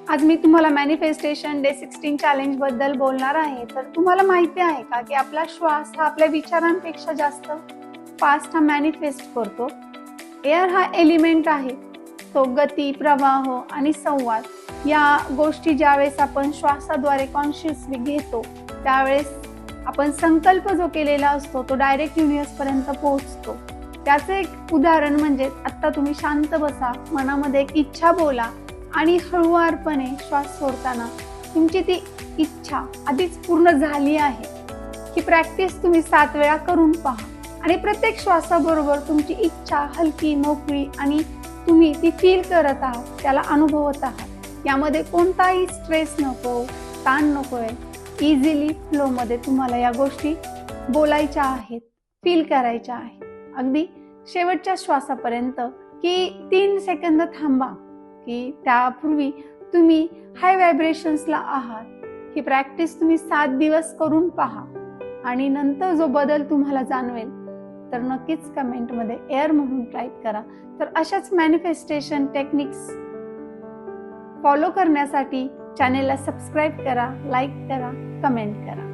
आज मी तुम्हाला manifestation day 16 challenge बद्दल बोलणार आहे. तर तुम्हाला माहिती आहे का की आपला श्वास हा आपल्या विचारांपेक्षा जास्त फास्ट मॅनिफेस्ट करतो. एअर हा एलिमेंट आहे. तो गती, प्रवाह आणि संवाद या गोष्टी ज्यावेळेस आपण श्वासाद्वारे कॉन्शियसली घेतो त्यावेळेस आपण संकल्प जो केलेला असतो तो डायरेक्ट युनिवर्स पर्यंत पोहोचतो. त्याचं एक उदाहरण म्हणजे आता तुम्ही शांत बसा, मनामध्ये एक इच्छा बोला आणि हळुवारपणे श्वास सोडताना तुमची ती इच्छा आधीच पूर्ण झाली आहे. ही प्रॅक्टिस तुम्ही 7 वेळा करून पहा आणि प्रत्येक श्वासाबरोबर तुमची इच्छा हलकी, मोकळी आणि तुम्ही ती फील करत आहात, त्याला अनुभवत आहात. यामध्ये कोणताही स्ट्रेस नको, ताण नकोय. इझिली फ्लोमध्ये तुम्हाला या गोष्टी बोलायच्या आहेत, फील करायच्या आहेत. अगदी शेवटच्या श्वासापर्यंत की 3 सेकंद थांबा की त्यापूर्वी तुम्ही हाय व्हायब्रेशन्सला आहात. ही प्रॅक्टिस तुम्ही 7 दिवस करून पहा आणि नंतर जो बदल तुम्हाला जाणवेल तर नक्कीच कमेंटमध्ये एअर म्हणून टाईप करा. तर अशाच मॅनिफेस्टेशन टेक्निक्स फॉलो करण्यासाठी चॅनेलला सबस्क्राईब करा, लाईक करा, कमेंट करा.